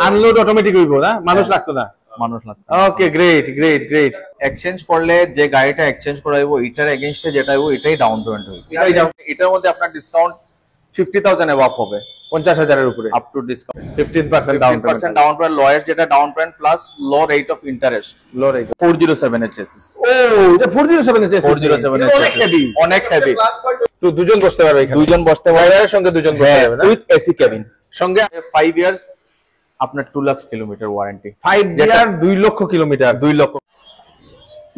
Unload automatic হইব না, মানুষ লাগতো না। ওকে, গ্রেট গ্রেট গ্রেট। এক্সচেঞ্জ করলে যে গাড়িটা এক্সচেঞ্জ করাইবো এটার এগেইনস্টে যেটা হইব এটাই ডাউন পেমেন্ট হইবে। এটার মধ্যে আপনার ডিসকাউন্ট 50,000 এবাভ হবে, 50,000 এর উপরে up to discount 15% down payment. Down payment, lowest যেটা down payment plus low rate of interest. 407 এর চেসিস। ও, এটা 407 এর চেসিস। 407 এর অনেক হেভি, অনেক হেভি। তো দুজন বসতে পারবে এখানে, দুজন বসতে পারবে, ড্রাইভারের সঙ্গে দুজন বসতে পারবে না, উইথ এসি কেবিন সঙ্গে 5 ইয়ার্স আপনার 2 লাখ কিলোমিটার ওয়ারেন্টি। 5 ইয়ার 2 লক্ষ কিলোমিটার। 2 লক্ষ।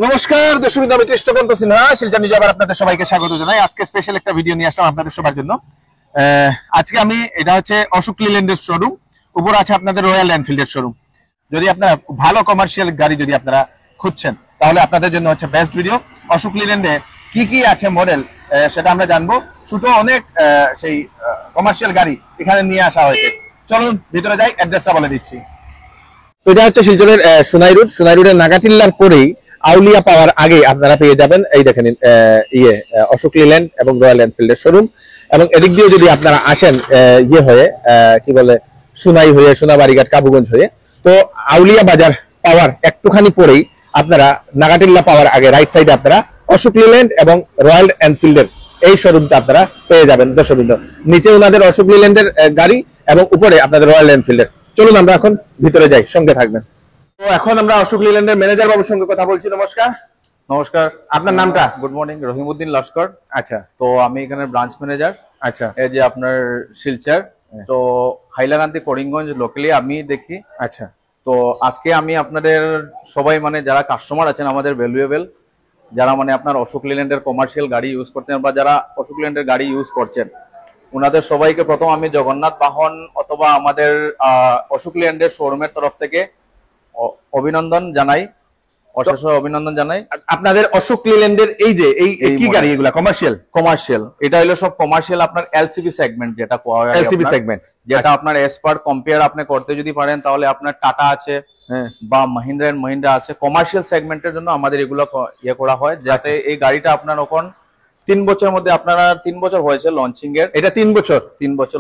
নমস্কার দর্শক, আমি কৃষ্ণকান্ত সিনহা শিলচর নিউজ, আবার আপনাদের সবাইকে স্বাগত জানাই। আজকে স্পেশাল একটা ভিডিও নিয়ে আসলাম আপনাদের সবার জন্য। আজকে আমি, এটা হচ্ছে অশোক লিল্যান্ডের শোরুম, উপর আছে আপনাদের রয়্যাল এনফিল্ডের শোরুম। যদি আপনারা ভালো কমার্শিয়াল গাড়ি যদি আপনারা খুঁজছেন তাহলে আপনাদের জন্য হচ্ছে বেস্ট ভিডিও। অশোক লিল্যান্ডে কি কি আছে মডেল সেটা আমরা জানবো। ছোট অনেক সেই কমার্শিয়াল গাড়ি এখানে নিয়ে আসা হয়েছে। চলুন ভিতরে যাই, অ্যাড্রেসটা বলে দিচ্ছি। তো এটা হচ্ছে শিলচরের সোনাই রোড। সোনাই রোডের নাগাটিল্লার পরেই আউলিয়া পাওয়ার আগে আপনারা পেয়ে যাবেন এই দেখেন অশোক লিল্যান্ড এবং রয়্যাল এনফিল্ডের শোরুম। এবং এদিক দিয়ে যদি আপনারা আসেন হয়ে কি বলে সোনাই হয়ে, সোনাবাড়িঘাট, কাবুগঞ্জ হয়ে, তো আউলিয়া বাজার পাওয়ার একটুখানি পরেই আপনারা নাগাটিল্লা পাওয়ার আগে রাইট সাইডে আপনারা অশোক লিল্যান্ড এবং রয়্যাল এনফিল্ডের এই শোরুমটা আপনারা পেয়ে যাবেন। দর্শকবৃন্দ, নিচে ওনাদের অশোক লিল্যান্ডের গাড়ি এবং উপরে আপনাদের রয়্যাল এনফিল্ডের। চলুন আমরা এখন ভিতরে যাই, সঙ্গে থাকবেন। তো এখন আমরা অশোক লিল্যান্ডের ম্যানেজার বাবুর সঙ্গে কথা বলছি। নমস্কার। নমস্কার, আপনার নামটা? Good morning, Rahimuddin Laskar. আচ্ছা, তো আমি এখানে ব্রাঞ্চ ম্যানেজার। আচ্ছা, এই যে আপনার শিলচর, তো হাইলাকান্দি, করিমগঞ্জ লোকালি আমি দেখি। আচ্ছা, তো আজকে আমি আপনাদের সবাই মানে যারা কাস্টমার আছেন আমাদের ভ্যালুয়েবল, যারা মানে আপনার অশোক লিল্যান্ডের কমার্শিয়াল গাড়ি ইউজ করতেন বা যারা অশোক লিল্যান্ডের গাড়ি ইউজ করছেন, ওনাদের সবাইকে প্রথম আমি জগন্নাথ বাহন অথবা আমাদের অশোক লিল্যান্ডের শোরুমের তরফ থেকে অভিনন্দন জানাই, অশেষ অভিনন্দন জানাই। আপনাদের অশোক লিল্যান্ডের এই যে এই কি গাড়ি, এগুলা কমার্শিয়াল? এটা হলো সব কমার্শিয়াল আপনার এলসিবি সেগমেন্ট, যেটা এলসিবি সেগমেন্ট, যেটা আপনার এসপার কম্পেয়ার আপনি করতে যদি পারেন তাহলে আপনার টাটা আছে বা মহিন্দ্রা এন্ড মহিন্দ্রা আছে। কমার্শিয়াল সেগমেন্টের জন্য আমাদের এগুলো ইয়ে করা হয়, যাতে এই গাড়িটা আপনার এখন 3 বছরের মধ্যে, আপনারা 3 বছর হয়েছে লঞ্চিং এর। এটা 3 বছর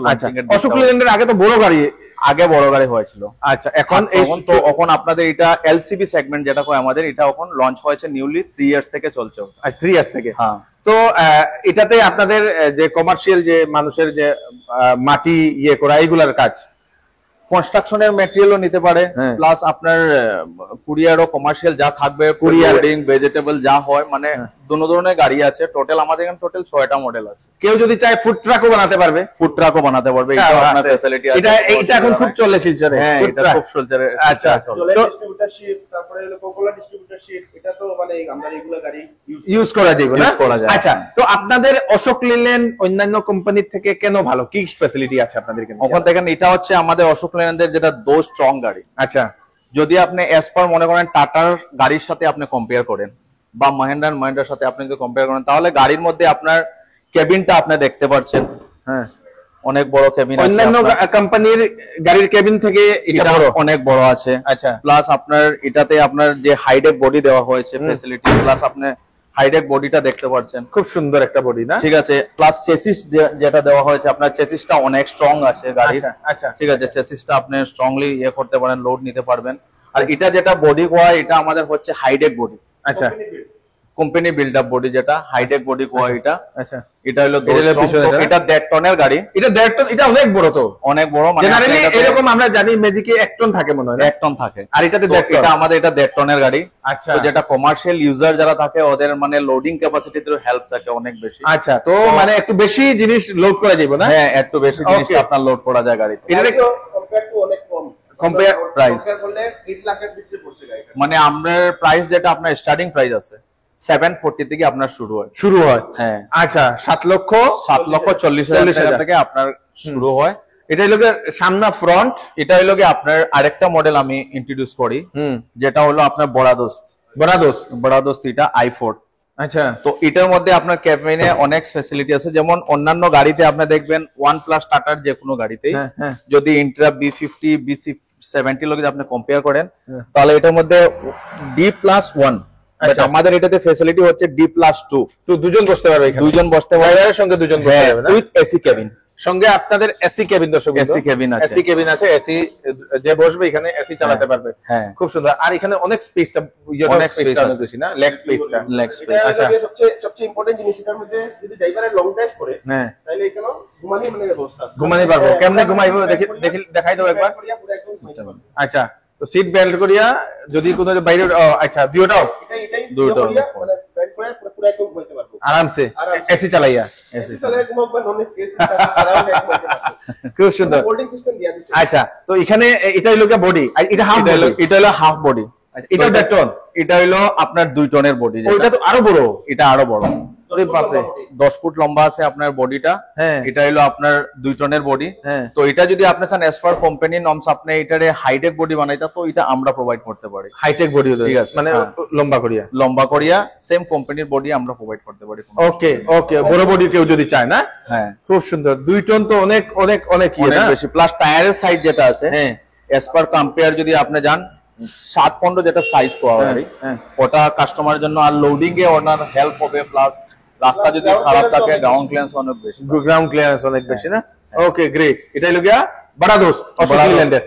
লঞ্চিং এর। অশোক লিল্যান্ডের আগে তো বড় গাড়ি, বড় গাড়ি হয়েছিল। আচ্ছা, এখন এখন আপনাদের এটা এলসিবি সেগমেন্ট যেটা হয় আমাদের, এটা এখন লঞ্চ হয়েছে নিউলি 3 ইয়ার্স থেকে চলছে। আচ্ছা, 3 ইয়ার্স থেকে। হ্যাঁ। তো এটাতে আপনাদের যে কমার্শিয়াল যে মানুষের যে মাটি ইয়ে করা এইগুলার কাজ, কনস্ট্রাকশনের ম্যাটেরিয়ালও নিতে পারে, প্লাস আপনার কুরিয়ার ও কমার্শিয়াল যা থাকবে, কুরিয়ারিং, ভেজিটেবল যা হয়, মানে দুনো ধরনের গাড়ি আছে। টোটাল আমাদের এখানে 6টা মডেল আছে। কেউ যদি চায় ফুড ট্রাকও বানাতে পারবে, এটা আপনার ফ্যাসিলিটি আছে। এটা এখন খুব চলে শিলচরে। হ্যাঁ, এটা খুব চলছে। আচ্ছা, ডিস্ট্রিবিউটরশিপ, তারপরে হলো কোকোলা ডিস্ট্রিবিউটরশিপ, এটা তো মানে আমরা রেগুলার গাড়ি ইউজ করা যাবে না? আচ্ছা, তো আপনাদের অশোক লিল্যান্ড অন্যান্য কোম্পানির থেকে কেন ভালো, কি ফ্যাসিলিটি আছে আপনাদের এখানে? এখন দেখেন, এটা হচ্ছে আমাদের অশোক লিল্যান্ডের যেটা স্ট্রং গাড়ি। আচ্ছা, যদি আপনি এসপার মনে করেন টাটার গাড়ির সাথে আপনি কম্পেয়ার করেন বা মহিন্দ্রার সাথে আপনি যদি কম্পেয়ার করেন, তাহলে গাড়ির মধ্যে আপনার কেবিনটা আপনি দেখতে পাচ্ছেন। হ্যাঁ, অনেক বড় কেবিন আছে। অন্যান্য কোম্পানির গাড়ির কেবিন থেকে এটা অনেক বড় আছে। আচ্ছা, প্লাস আপনার এটাতে আপনার যে হাইডেক বডি দেওয়া হয়েছে ফ্যাসিলিটি, প্লাস আপনি হাইডেক বডিটা দেখতে পাচ্ছেন, খুব সুন্দর একটা বডি না? ঠিক আছে। প্লাস চেসিস যেটা দেওয়া হয়েছে, আপনার চেসিসটা অনেক স্ট্রং আছে গাড়ির। আচ্ছা, ঠিক আছে, চেসিসটা আপনি স্ট্রংলি ইয়ে করতে পারেন, লোড নিতে পারবেন। আর এটা যেটা বডি কোয়া, এটা আমাদের হচ্ছে হাইডেক বডি। আচ্ছা, কোম্পানি বিল্ড আপ বডি, যেটা হাইডেক বডি কোয়া এটা। আচ্ছা, এটা হলো এটা 1.5 টনের গাড়ি। এটা 1.5 টন, এটা অনেক বড়। তো অনেক বড়, মানে জেনারেলি এরকম আমরা জানি ম্যাজিকে 1 টন থাকে মনে হয়। 1 টন থাকে, আর এটাতে এটা আমাদের এটা 1.5 টনের গাড়ি। আচ্ছা, তো যেটা কমার্শিয়াল ইউজার যারা থাকে ওদের মানে লোডিং ক্যাপাসিটিতে হেল্প থাকে অনেক বেশি। আচ্ছা, তো মানে একটু বেশি জিনিস লোড করা যাবে না? হ্যাঁ, একটু বেশি জিনিস আপনার লোড করা যায় গাড়িতে। এটা কম্পেয়ার টু অনেক কম। কম্পেয়ার প্রাইস করলে 8 লাখের ভিতরে পড়ছে গাড়িটা। মানে আমাদের প্রাইস যেটা আপনার স্টার্টিং প্রাইস আছে 740 থেকে আপনার শুরু হয়। হ্যাঁ, আচ্ছা, 7,40,000 থেকে আপনার শুরু হয়। এটা হলো সামনা ফ্রন্ট। এটা হলো আপনার আরেকটা মডেল আমি ইন্ট্রোডিউস করি, যেটা হলো আপনার বড়াদোস্ত এটা i4। আচ্ছা, তো এটার মধ্যে আপনার ক্যাবিনে অনেক ফ্যাসিলিটি আছে। যেমন অন্যান্য গাড়িতে আপনি দেখবেন OnePlus টাটার যে কোনো গাড়িতেই যদি ইন্ট্রা B50 B70 লোক আপনি কম্পেয়ার করেন, তাহলে এটার মধ্যে D+1। আমাদের এটাতে ফ্যাসিলিটি হচ্ছে D+2। তো দুজন বসতে পারবে এখানে, দুজন বসতে পারবে, সঙ্গে দুজন বসতে পারবে না, উইথ এসি কেবিন। সঙ্গে আপনাদের এসি কেবিন, দর্শক এসি কেবিন আছে, এসি কেবিন আছে, এসি যে বসবে এখানে এসি চালাতে পারবে। হ্যাঁ, খুব সুন্দর। আর এখানে অনেক স্পেসটা, অনেক স্পেস অনেক বেশি না, লেগ স্পেসটা। Leg space. আচ্ছা। সবচেয়ে ইম্পর্টেন্ট জিনিস এটার মধ্যে, যদি ড্রাইভারের লং ড্রাইভ করে হ্যাঁ, তাহলে এখানে ঘুমানি মানে ব্যবস্থা আছে। ঘুমানি পারবো, কেমনে ঘুমাইবো দেখাই দাও একবার। আচ্ছা, তো সিট বেল্ট করিয়া যদি কোনো বাইরে, আচ্ছা দুইটাও দুটো মানে বেল্ট করে পুরো একদম ঘুমাইতে পারবো আরামসে, এসি চালাইয়া। এসি চালায় ঘুমাবো বা নন এসি সারাউন্ড ঘুমাইতে পারবো। খুব সুন্দর। হোল্ডিং সিস্টেম দিয়া দিছে। আচ্ছা, তো এখানে এটা হলো বডি, এটা হাফ, এটা হলো হাফ বডি, এটা দেড় টন, এটা হলো আপনার 2 টনের বডি। ওইটা তো আরো বড়, এটা আরো বড়, ওরে বাপরে, 10 ফুট লম্বা আছে আপনার বডিটা। হ্যাঁ, এটা হলো আপনার 2 টনের বডি। হ্যাঁ, তো এটা যদি আপনি চান এস পার কোম্পানি নর্মস আপনি এটারে হাইটেক বডি বানাইতা, তো এটা আমরা প্রোভাইড করতে পারি। হাইটেক বডি, ঠিক আছে, মানে হ্যাঁ। লম্বা করিয়া, লম্বা করিয়া সেম কোম্পানির বডি আমরা প্রোভাইড করতে পারি। ওকে ওকে, বড় বডি কেউ যদি চায় না। হ্যাঁ, খুব সুন্দর। 2 টন তো অনেক অনেক অনেক অনেক বেশি। প্লাস টায়ারের সাইজ যেটা আছে, হ্যাঁ, এস পার কম্পেয়ার যদি আপনি যান 7-15 যেটা সাইজ পাওয়া যায়, হ্যাঁ, ওটা কাস্টমারের জন্য আর লোডিং এ ওনার হেল্প হবে। প্লাস রাস্তা যদি খারাপ থাকে গ্রাউন্ড ক্লিয়ারেন্স অনেক বেশি, গ্রাউন্ড ক্লিয়ারেন্স অনেক বেশি না। Okay great. এটা হলো গিয়া বড় দোস্ত অশোক লিল্যান্ডের,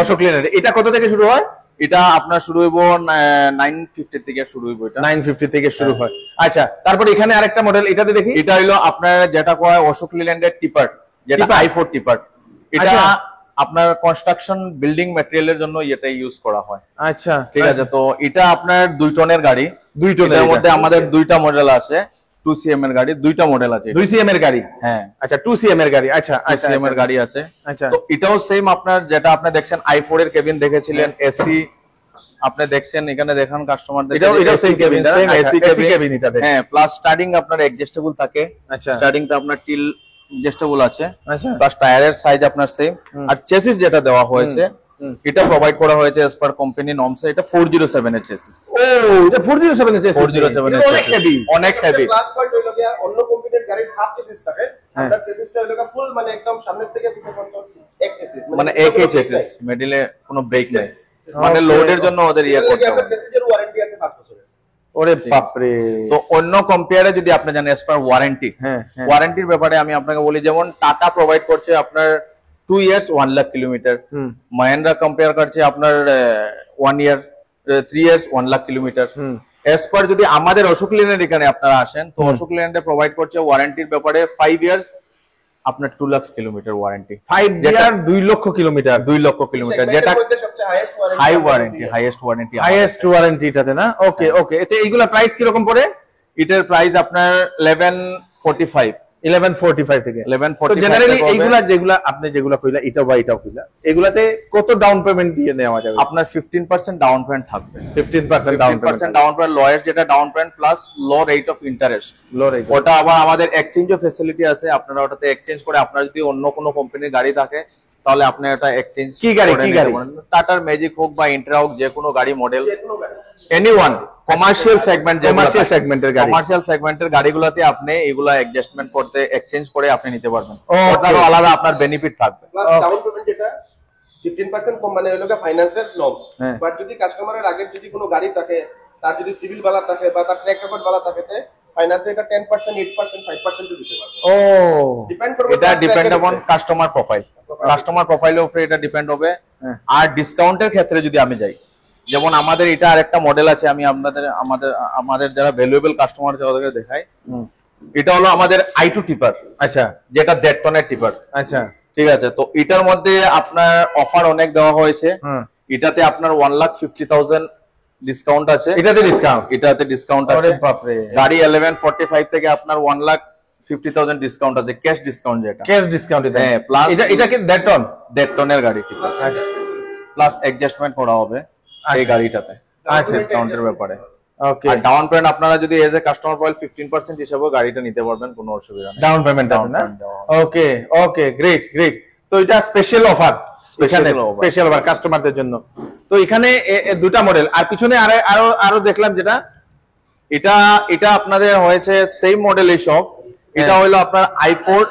অশোক লিল্যান্ডের। এটা কত থেকে শুরু হয়? এটা আপনার শুরু হইব 950 থেকে শুরু হইব, এটা 950 থেকে শুরু হয়। আচ্ছা, তারপর এখানে আরেকটা মডেল, এটাতে দেখি। এটা হলো আপনার যেটা কয় অশোক লিল্যান্ডের টিপার, যেটা i4 টিপার। এটা আচ্ছা। আপনার কনস্ট্রাকশন বিল্ডিং ম্যাটেরিয়ালের জন্য এটা ইউজ করা হয়। আচ্ছা, ঠিক আছে, তো এটা আপনার 2 টনের গাড়ি। 2 টনের এর মধ্যে আমাদের 2টা মডেল আছে, 2cm এর গাড়ি 2টা মডেল আছে। 2cm এর গাড়ি, হ্যাঁ। আচ্ছা 2cm এর গাড়ি, আচ্ছা আচ্ছা 2cm এর গাড়ি আছে। আচ্ছা, তো এটাও সেম আপনার যেটা আপনি দেখছেন i4 এর কেবিন দেখেছিলেন, এসি আপনি দেখছেন, এখানে দেখান কাস্টমারদের, এটাও same cabin, same AC cabin এটাতে। হ্যাঁ, প্লাস স্টার্টিং আপনার অ্যাডজাস্টেবল থাকে। আচ্ছা, স্টার্টিংটা আপনার টিল অ্যাডজাস্টেবল আছে। আচ্ছা, প্লাস টায়ারের সাইজ আপনার সেম। আর চেসিস যেটা দেওয়া হয়েছে এটা প্রোভাইড করা হয়েছে এস পার কোম্পানি নর্মসে। এটা 407 এর চেসিস। ও এটা 407 এর চেসিস, 407 এর অনেক চেসিস, হেভি, অনেক হেভি। ক্লাস পয়েন্ট হইলো গিয়া অন্য কোম্পানির গাড়ির হাফ চেসিস থাকে, আমরা চেসিসটা হইলো গিয়া ফুল, মানে একদম সামনের থেকে পিছে পর্যন্ত এক চেসিস, মানে একই চেসিস, মিডলে কোনো ব্রেক নেই, মানে Okay. লোডের জন্য ওদের ইয়ে করতে আমরা হবে। চেসিসের ওয়ারেন্টি আছে 5 বছরের। ওরে বাপরে। তো অন্য কম্পেয়ারে যদি আপনি জানেন এস পার ওয়ারেন্টি, হ্যাঁ, হ্যাঁ। ওয়ারেন্টির ব্যাপারে আমি আপনাকে বলি, যেমন টাটা প্রোভাইড করছে আপনার 2 years 1 lakh kilometre, Mahindra compare করছে আপনার 1 ইয়ার 3 ইয়ার্স 1 লাখ কিলোমিটার। এস পার যদি আমাদের অশোক লিল্যান্ড এখানে আপনারা আসেন, তো অশোক লিল্যান্ডে প্রোভাইড করছে ওয়ারেন্টির ব্যাপারে 5 ইয়ার্স আপনার 2 লাখ কিলোমিটার ওয়ারেন্টি। 5 ইয়ার 2 লক্ষ কিলোমিটার, 2 লক্ষ কিলোমিটার, যেটা সেগমেন্টের মধ্যে সবচেয়ে highest warranty, high warranty, highest warranty, highest warranty এটাতে না। ওকে ওকে, এতে এইগুলা প্রাইস কি রকম পড়ে? এটার প্রাইস আপনার 1145 1145 থেকে। তো 1145 জেনারেলি এইগুলা যেগুলা আপনি যেগুলা কইলা, এটাও বা এটাও কইলা, এগুলাতে কত ডাউন পেমেন্ট দিয়ে নেওয়া যাবে? আপনার 15% ডাউন পেমেন্ট থাকবে। 15% ডাউন 15% পেমেন্ট, ডাউন পেমেন্ট, লয়ের যেটা down payment plus low rate of interest. Low rate. ওটা আবার আমাদের এক্সচেঞ্জও ফ্যাসিলিটি আছে, আপনারা ওটাতে এক্সচেঞ্জ করে, আপনার যদি অন্য কোনো কোম্পানির গাড়ি থাকে তাহলে আপনি এটা এক্সচেঞ্জ কি গাড়ি, কি গাড়ি? টাটার ম্যাজিক হোক বা ইন্ট্রা হোক, যে কোনো গাড়ি মডেল, যে কোনো গাড়ি। এনিওয়ান কমার্শিয়াল সেগমেন্ট, কমার্শিয়াল সেগমেন্টের গাড়ি, কমার্শিয়াল সেগমেন্টের গাড়িগুলোতে আপনি এগুলা অ্যাডজাস্টমেন্ট করতে, এক্সচেঞ্জ করে আপনি নিতে পারবেন। Okay. ওটারও আলাদা আপনার বেনিফিট থাকবে। প্লাস ডাউন পেমেন্ট যেটা 15% কম, মানে হলো ফাইন্যান্সের নর্মস। হ্যাঁ। বাট যদি কাস্টমারের আগে যদি কোনো গাড়ি থাকে, তার যদি সিভিল বালা থাকে বা তার ট্র্যাক রেকর্ড বালা থাকে, তে ফাইন্যান্সে এটা 10%, 8%, 5% দিতে পারবে। ও ডিপেন্ড করবে, এটা depend on customer profile, customer প্রোফাইলের উপরে এটা ডিপেন্ড হবে। হ্যাঁ। আর ডিসকাউন্টের ক্ষেত্রে যদি আমি যাই, যেমন আমাদের এটা আরেকটা মডেল আছে, আমি আপনাদের আমাদের যারা ভ্যালুয়েবল কাস্টমার তাদেরকে দেখাই। এটা হলো আমাদের i2 টিপার, আচ্ছা যেটা 1.5 টনের টিপার। আচ্ছা, ঠিক আছে, তো এটার মধ্যে আপনার অফার অনেক দেওয়া হয়েছে। এটাতে আপনার 1,50,000 ডিসকাউন্ট আছে। এটাতে ডিসকাউন্ট, এটাতে ডিসকাউন্ট আছে। আরে বাপরে। গাড়ি 1145 থেকে আপনার 1,50,000 ডিসকাউন্ট আছে, ক্যাশ ডিসকাউন্ট যেটা। ক্যাশ ডিসকাউন্ট এটা। হ্যাঁ, plus এটা কি 1.5 টন? 1.5 টনের গাড়ি, ঠিক আছে, প্লাস অ্যাডজাস্টমেন্ট করা হবে এই গাড়িটাতে। আচ্ছা, ডিসকাউন্টের ব্যাপারে। ওকে, আর ডাউন পেমেন্ট আপনারা যদি এজ এ কাস্টমার প্রোফাইল 15% হিসাবে গাড়িটা নিতে পারবেন, কোনো অসুবিধা নেই। ডাউন পেমেন্ট Down না? payment দেওয়া হবে। ওকে ওকে, গ্রেট গ্রেট। তো এটা special offer, Special offer. Special offer কাস্টমারদের জন্য। তো এখানে দুটা মডেল, আর পিছনে আরো আরো দেখলাম যেটা, এটা এটা আপনাদের হয়েছে সেম মডেলই সব। এটা হলো আপনার i4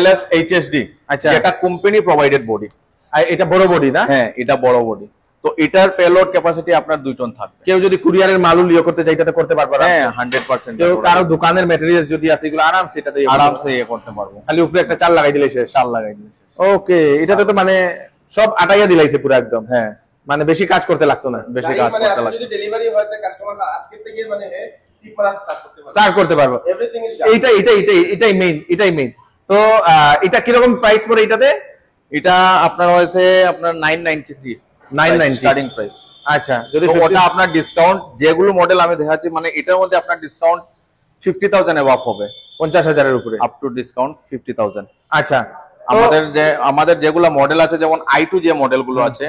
LS HSD, আচ্ছা। যেটা কোম্পানি প্রোভাইডেড বডি। আর এটা বড় বডি না? হ্যাঁ, এটা বড় বডি। তো তো এটার পেলোড ক্যাপাসিটি আপনার 2 টন থাকবে। কেউ যদি কুরিয়ারের মাল লিও করতে চাই এটাতে করতে পারবে? হ্যাঁ 100%। কেউ কারো দোকানের ম্যাটেরিয়াল যদি আছে এগুলো আরামসে এটাতে আরামসে করতে পারবো, খালি উপরে একটা চাল লাগাই দিলে শেষ। চাল লাগাই দিলে শেষ। ওকে, এটাতে তো মানে সব আটাইয়া দিলাইছে পুরো একদম। হ্যাঁ, মানে বেশি কাজ করতে লাগতো না, বেশি গাড়ি কাজ মানে করতে আজকে লাগবে। যদি ডেলিভারি হয় তাহলে কাস্টমার আজকে থেকে মানে টিপ মারা স্টার্ট করতে পারবো। এভরিথিং ইজ এটাই মেইন। তো এটা কিরকম প্রাইস পড়ে এটাতে? এটা আপনার হয়েছে আপনার 993 990 স্টার্টিং প্রাইস। আচ্ছা, যদি তো ওটা আপনার ডিসকাউন্ট যেগুলো মডেল আমি দেখাচ্ছি মানে এটার মধ্যে আপনার ডিসকাউন্ট 50,000 এবাভ হবে, 50,000 এর উপরে আপ টু ডিসকাউন্ট 50,000। আচ্ছা, আমাদের যেগুলো মডেল আছে যেমন i2 যে মডেল গুলো আছে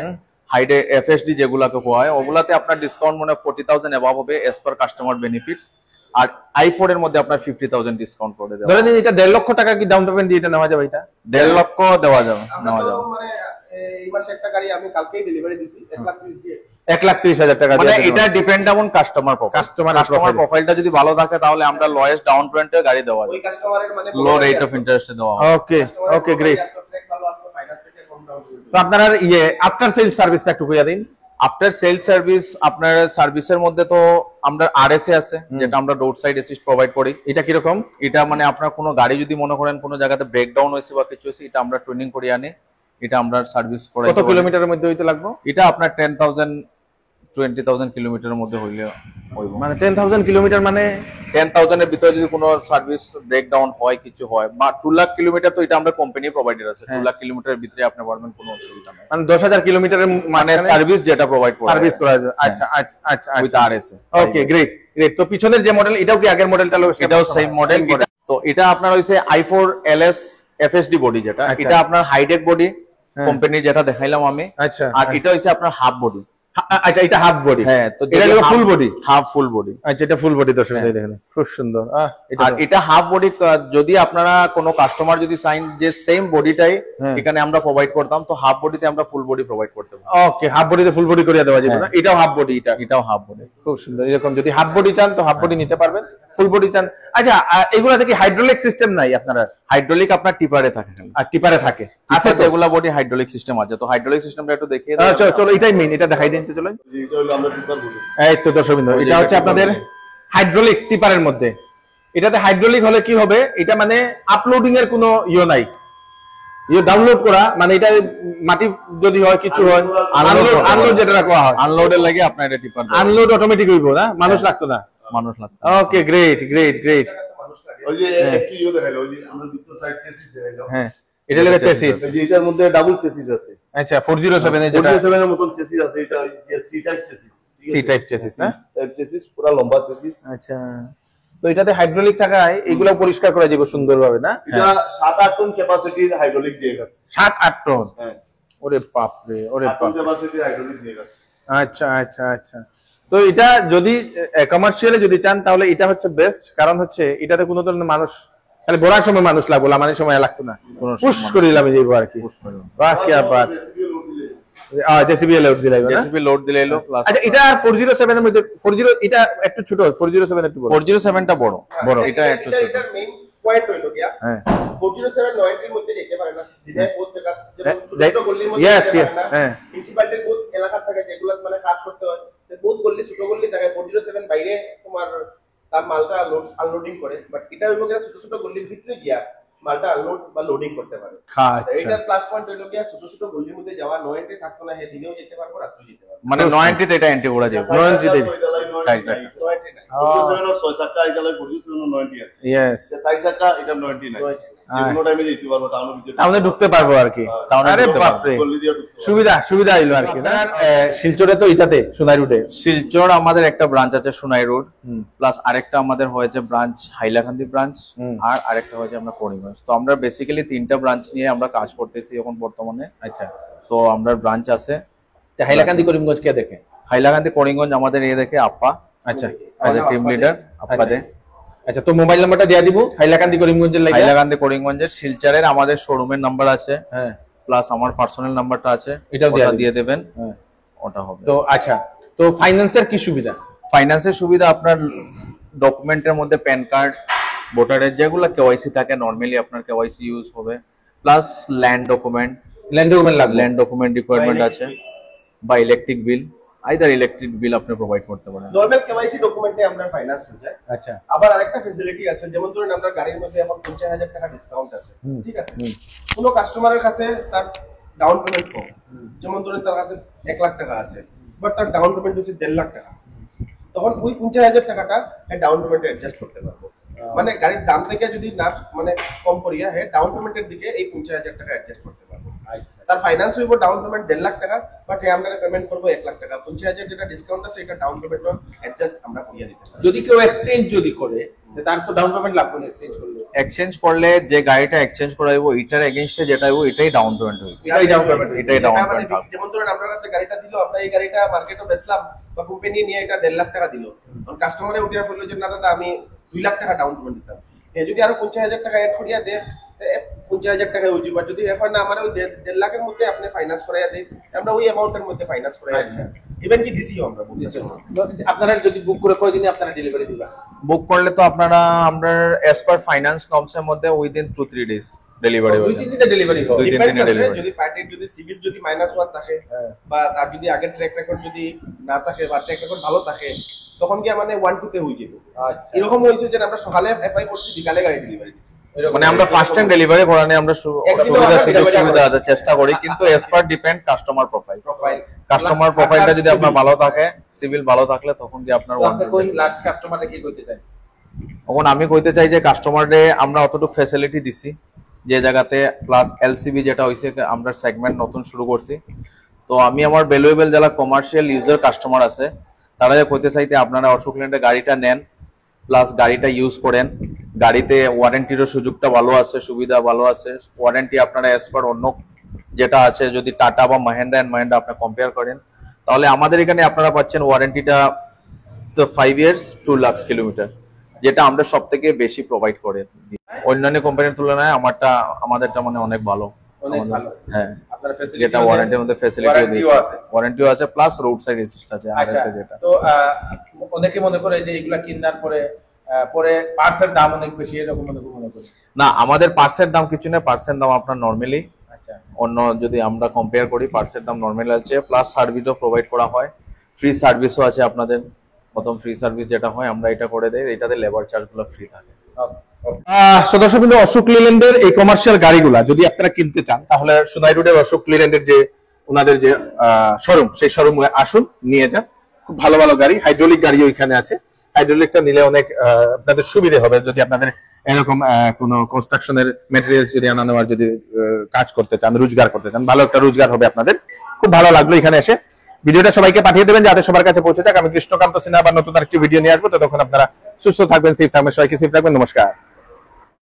হাইডে এফএসডি যেগুলোকে কোয়া হয় ওগুলাতে আপনার ডিসকাউন্ট মানে 40,000 এবাভ হবে এজ পার কাস্টমার বেনিফিটস। আর i4 এর মধ্যে আপনার 50,000 ডিসকাউন্ট করে দেওয়া। ধরে নিন এটা 1.5 লক্ষ টাকা কি ডাউন পেমেন্ট দিয়ে এটা নেওয়া যাবে? এটা 1.5 লক্ষ দেওয়া যাবে, নেওয়া যাবে। মানে এই মাসে একটা গাড়ি আমি কালকেই ডেলিভারি দিছি 1,30,000 দিয়ে। 1,30,000 টাকা মানে দিয়ে এটা depend on customer Customer customer profile। প্রোফাইলটা যদি ভালো থাকে তাহলে আমরা লোয়েস্ট ডাউন পেমেন্টে গাড়ি দেওয়া ওই যায়, কাস্টমারের মানে লো রেট অফ ইন্টারেস্টে দেওয়া হয়। Okay great. ভালো আসলে ফাইনান্স থেকে কম ডাউন তো আপনারা আফটার সেল সার্ভিসটা একটু কইয়া দিন। আফটার সেল সার্ভিস আপনার সার্ভিসের মধ্যে তো আমরা আরএসএ আছে যেটা আমরা রোড সাইড অ্যাসিস্ট প্রোভাইড করি। এটা কিরকম? এটা মানে আপনার কোনো গাড়ি যদি মনে করেন কোনো জায়গাতে ব্রেকডাউন হয়েছে বা কিছু হয়েছে এটা আমরা ট্রেনিং করে আনি, এটা আমরা সার্ভিস করে। কত কিলোমিটারের মধ্যে হইতে লাগবে? এটা আপনার 10,000 20,000 কিলোমিটারের মধ্যে হইলে হইব। মানে 10,000 কিলোমিটার মানে 10,000 এর ভিতরে যদি কোনো সার্ভিস ব্রেকডাউন হয় কিছু হয় বা 2 লাখ কিলোমিটার তো এটা আমরা কোম্পানি প্রোভাইডার আছে, 2 লাখ কিলোমিটারের ভিতরে আপনি পারবেন, কোনো অসুবিধা নেই। মানে 10,000 কিলোমিটারের মানে সার্ভিস যেটা প্রোভাইড করে সার্ভিস করা যায়। আচ্ছা আচ্ছা আচ্ছা with RSA. Okay great great. তো পিছনের যে মডেল এটাও কি আগের মডেলটা? এটাও সেম মডেল। তো এটা আপনার হইছে i4 LS FSD বডি যেটা, আচ্ছা। এটা আপনার হাইডেক বডি কোম্পানির যেটা দেখাইলাম আমি। আচ্ছা, আর এটা হইছে আপনার হাফ বডি। আচ্ছা এটা হাফ বডি। হ্যাঁ, তো এটা হলো full body. Half full body. আচ্ছা এটা ফুল বডি দর্শক দেখেন খুব সুন্দর। আর এটা হাফ বডি যদি আপনারা কোনো কাস্টমার যদি চাইন যে সেম বডিটাই এখানে আমরা প্রোভাইড করতাম তো হাফ বডিতে আমরা ফুল বডি প্রোভাইড করতে পারি। ওকে, হাফ বডিতে ফুল বডি করে দেওয়া যাবে না? এটাও হাফ বডি, এটাও হাফ বডি। খুব সুন্দর। এরকম যদি হাফ বডি চান তো হাফ বডি নিতে পারবেন, ফুল বডি চান। আচ্ছা এগুলাতে কি হাইড্রোলিক সিস্টেম নাই আপনারা? হাইড্রোলিক আপনার টিপারে থাকে, আর টিপারে থাকে আছে তো এগুলা বডি হাইড্রোলিক সিস্টেম আছে। তো হাইড্রোলিক সিস্টেমটা একটু দেখিয়ে দিই। চলো চলো এটাই মেইন, এটা দেখাই দিন তো। চলো এটা হলো আমরা টিপার বলি। এই তো দর্শকবৃন্দ, এটা হচ্ছে আপনাদের হাইড্রোলিক টিপারের মধ্যে। এটাতে হাইড্রোলিক হলে কি হবে, এটা মানে আপলোডিং এর কোনো নাই, ডাউনলোড করা মানে এটা মাটি যদি হয় কিছু হয় আনলোড যেটা কোয়া হয়, আনলোডের লাগে আপনার এটা টিপার আনলোড অটোমেটিক হইব না, মানুষ লাগতো না। মানুষ লাগতো। Okay great great great. ওই যে একটু দেখাইলো, ওই যে আমরা ভিতর সাইড চেসিস দেখাইলো। হ্যাঁ এটা লাগে চেসিস। এই যে এটার মধ্যে ডাবল চেসিস আছে। আচ্ছা 407 এর যেটা 407 এর মতন চেসিস আছে, এটা C type chassis. C type chassis না? টাইপ চেসিস পুরো লম্বা চেসিস। আচ্ছা, তো এটাতে হাইড্রোলিক থাকায় এগুলো পরিষ্কার করা যাবে সুন্দরভাবে না? এটা 7-8 টন ক্যাপাসিটির হাইড্রোলিক জেগ আছে। 7-8 টন? হ্যাঁ, ওরে বাপ রে, ওরে 8 টন বাপ। ক্যাপাসিটির হাইড্রোলিক জেগ আছে। আচ্ছা আচ্ছা আচ্ছা। তো এটা যদি কমার্শিয়ালে যদি চান তাহলে এটা হচ্ছে বেস্ট, কারণ হচ্ছে এটাতে কোনো ধরনের মানুষ তাহলে বড়ার সময় মানুষ লাগবো, লামানের সময় লাগতো না, পুশ করে দিলাম এই আর কি। বাহ কি বাত। জেসিবি লোড দিলাই না? জেসিবি লোড দিলে এলো প্লাস। আচ্ছা এটা 407 এর মধ্যে 40 এটা একটু ছোট, 407 একটু বড়। 407 টা বড়, বড়। এটা একটু ছোট। এটার মেইন পয়েন্ট হইলো কি হ্যাঁ 407 90 মধ্যে যেতে পারে না, দিনে বহুত জায়গা Yes, ছোট গল্লির মধ্যে yes, যেতে পারে না। হ্যাঁ। মিউনিসিপালিটির বহুত এলাকা থাকে যেগুলো মানে কাজ করতে হয়, বহুত গল্লি ছোট গল্লি থাকে, 407 বাইরে তোমার তার মালটা আনলোডিং করে, বাট এটা হইলো কি ছোট ছোট গল্লির ভিতরে গিয়া মালটা আনলোড বা লোডিং করতে পারে। আচ্ছা এটা প্লাস পয়েন্ট হইলো কি ছোট ছোট গল্লির মধ্যে যাওয়া, 90 থাকতো না, হে দিনেও যেতে পারবো রাতেও যেতে পারবো। মানে 90 তে এটা এন্ট্রি করা যাবে। 90 তে। 90 নাই। 6 চাকা এই জায়গায় 90 আছে। ইয়েস, 6 চাকা এটা 90 নাই। কোনো টাইমে যেতে পারবো, টাউনের ভিতরে তাহলে ঢুকতে পারবো আর কি। টাউনে আরে ঢুকতে বাপ পারবো। রে, গল্লি দিয়ে ঢুকতে পারবো। সুবিধা হইলো আর কি না? শিলচরে তো এটাতে সোনাই রুটে। শিলচর আমাদের একটা ব্রাঞ্চ আছে সোনাই রোড, প্লাস আরেকটা আমাদের হয়েছে ব্রাঞ্চ হাইলাকান্দি ব্রাঞ্চ, আর আরেকটা হয়েছে আমরা করিমগঞ্জ। তো আমরা বেসিক্যালি 3টা ব্রাঞ্চ নিয়ে আমরা কাজ করতেছি এখন বর্তমানে। আচ্ছা, তো আমরা ব্রাঞ্চ আছে হাইলাকান্দি করিমগঞ্জ কে দেখে? হাইলাকান্দি করিমগঞ্জ আমাদের দেখে আপা, আচ্ছা আমাদের টিম লিডার আপা দে। আচ্ছা, তো মোবাইল নাম্বারটা দিয়ে দিব হাইলাকান্দি করিমগঞ্জের লাগে। হাইলাকান্দি করিমগঞ্জের শিলচরের আমাদের শোরুমের নাম্বার আছে, হ্যাঁ, প্লাস আমার পার্সোনাল নাম্বারটা আছে, এটাও ওটা দিয়ে দিয়ে দেবেন, হ্যাঁ। ওটা হবে। তো আচ্ছা, তো ফাইন্যান্সের কি সুবিধা? ফাইন্যান্সের সুবিধা আপনার ডকুমেন্টের মধ্যে প্যান কার্ড, ভোটারের যেগুলো কেওয়াইসি থাকে নরমালি আপনার কেওয়াইসি ইউজ হবে, plus land document land document লাগবে? ল্যান্ড ডকুমেন্ট রিকোয়ারমেন্ট আছে। বা electric bill, either electric bill আপনি প্রোভাইড করতে পারেন। নরমাল কেওয়াইসি ডকুমেন্টে আমরা ফাইন্যান্স হয়ে যায়। আচ্ছা আবার আরেকটা ফ্যাসিলিটি আছে, যেমন ধরুন আমরা গাড়ির মধ্যে এখন 50,000 টাকা ডিসকাউন্ট আছে, ঠিক আছে? কোনো কাস্টমারের কাছে তার ডাউন পেমেন্ট কম, যেমন ধরুন তার কাছে 1 লাখ টাকা আছে, বাট তার ডাউন পেমেন্ট হচ্ছে 1.5 লাখ টাকা, তখন ওই 50,000 টাকাটা ডাউন পেমেন্টে অ্যাডজাস্ট করতে পারবো। মানে গাড়ির দাম থেকে যদি না মানে কম করিয়া ডাউন পেমেন্টের দিকে এই 50,000 টাকা অ্যাডজাস্ট করতে পারবো। তার ফাইন্যান্স হইব ডাউন পেমেন্ট 1.5 লাখ টাকা, বাট আমরা পেমেন্ট করবো 1 লাখ টাকা। 50,000 যেটা ডিসকাউন্ট আছে এটা ডাউন পেমেন্ট অ্যাডজাস্ট আমরা করিয়া দিতে পারবো। যদি কেউ এক্সচেঞ্জ যদি করে তার তো ডাউন পেমেন্ট লাগবে না এক্সচেঞ্জ করলে। এক্সচেঞ্জ করলে যে গাড়িটা এক্সচেঞ্জ করাইবো এটার এগেইনস্টে যেটা হইব এটাই ডাউন পেমেন্ট হইবে, এটাই ডাউন পেমেন্ট। এটাই ডাউন মানে পেমেন্ট। যেমন ধরুন আপনার কাছে গাড়িটা দিল, আমরা এই গাড়িটা মার্কেটে বেচলাম বা কোম্পানি নিয়ে এটা 1.5 লাখ টাকা দিল, তখন কাস্টমারে উঠিয়া বললো যে না দাদা আমি 2 লাখ টাকা ডাউন পেমেন্ট দিতাম, যদি আরো 50,000 টাকা অ্যাড করিয়া দেয় 50,000 টাকা হয়ে যাবে। যদি এখন না আমার ওই 1.5 লাখের মধ্যে আপনি ফাইন্যান্স করাইয়া দেয়, আমরা ওই অ্যামাউন্টের মধ্যে ফাইন্যান্স করাইয়া দিচ্ছি। ইভেন কি দিছিও আমরা বলতেছি। আপনারা যদি বুক করে কয়দিনে আপনারা ডেলিভারি দিবেন? বুক করলে তো আপনারা আমরা অ্যাজ পার ফাইন্যান্স নর্মসের মধ্যে উইদিন 2-3 ডেজ ডেলিভারি হবে। 2-3 দিনে ডেলিভারি হবে। 2-3 Depends দিনে আছে, ডেলিভারি। যদি পার্টির যদি সিভিল যদি -1 থাকে বা তার যদি আগের ট্র্যাক রেকর্ড যদি না থাকে বা ট্র্যাক রেকর্ড ভালো থাকে, তখন কি মানে 1-2 তে হয়ে যাবে। আচ্ছা, এরকম হয়েছে যে আমরা সকালে এফআই করছি, বিকালে গাড়ি ডেলিভারি দিছি। মানে আমরা ফার্স্ট টাইম ডেলিভারি করানে আমরা সুবিধা আছে চেষ্টা করি, কিন্তু এজ পার ডিপেন্ড কাস্টমার প্রোফাইল। কাস্টমার প্রোফাইলটা যদি আপনার ভালো থাকে, সিভিল ভালো থাকলে তখন কি আপনার আপনি কোন লাস্ট কাস্টমারে কি কইতে চান? এখন আমি কইতে চাই যে কাস্টমারদের আমরা অতটুকু ফ্যাসিলিটি দিছি যে জায়গাতে, প্লাস এলসিবি যেটা হইছে আমরা সেগমেন্ট নতুন শুরু করছি। তো আমি আমার ভ্যালুয়েবল যারা কমার্শিয়াল ইউজার কাস্টমার আছে তারা কইতে চাইতে আপনারা অশোক ল্যান্ডে গাড়িটা নেন, প্লাস গাড়িটা ইউজ করেন। গাড়িতে ওয়ারেন্টিরও সুযোগটা ভালো আছে, সুবিধা ভালো আছে। ওয়ারেন্টি আপনারা এস পার অন্য যেটা আছে, যদি টাটা বা মাহিন্দ্রা এন্ড মাহিন্দ্রা আপনি কম্পেয়ার করেন, তাহলে আমাদের এখানে আপনারা পাচ্ছেন ওয়ারেন্টিটা তো 5 ইয়ার্স 2 লাখ কিলোমিটার, যেটা আমরা সব থেকে বেশি প্রোভাইড করে। অন্যান্য কোম্পানির তুলনায় আমাদেরটা মানে অনেক ভালো। অনেক ভালো। হ্যাঁ, আপনারা ফ্যাসিলিটি যেটা ওয়ারেন্টির মধ্যে ওয়ারেন্টিও আছে। ওয়ারেন্টিও আছে, প্লাস রোড সাইড অ্যাসিস্ট আছে। আচ্ছা, আরএসএ যেটা তো অনেকে মনে করে যে এগুলা কিনার পরে পরে পার্টসের দাম অনেক বেশি, এরকম মনে করে। না, আমাদের পার্টসের দাম কিছু না, পার্টসের দাম আপনার নরমালি আচ্ছা, অন্য যদি আমরা কম্পেয়ার করি পার্টসের দাম নরমাল আছে, প্লাস সার্ভিসও প্রোভাইড করা হয়। ফ্রি সার্ভিসও আছে আপনাদের। প্রথম ফ্রি সার্ভিস যেটা হয় আমরা এটা করে দেই, এটাতে লেবার চার্জগুলো ফ্রি থাকে। দর্শক বিন্দু, অশোক লিল্যান্ডের এই কমার্শিয়াল গাড়িগুলা যদি আপনারা কিনতে চান, তাহলে সোনাই রোডের অশোক লিল্যান্ডের যে ওনাদের যে শোরুম, সেই শোরুমে আসুন, নিয়ে যান। খুব ভালো ভালো গাড়ি, হাইড্রোলিক গাড়ি ওইখানে আছে। হাইড্রোলিকটা নিলে অনেক আপনাদের সুবিধা হবে, যদি আপনাদের এরকম কোনো কনস্ট্রাকশনের মেটেরিয়াল যদি আনা নেওয়ার যদি কাজ করতে চান, রোজগার করতে চান, ভালো একটা রোজগার হবে আপনাদের। খুব ভালো লাগলো এখানে এসে। ভিডিওটা সবাইকে পাঠিয়ে দেবেন যাতে সবার কাছে পৌঁছে যাক। আমি কৃষ্ণকান্ত সিনহা আবার নতুন আরেকটি ভিডিও নিয়ে আসবো। ততক্ষণ আপনারা সুস্থ থাকবেন, সেফ থাকবেন, সবাইকে সেফ রাখবেন। নমস্কার।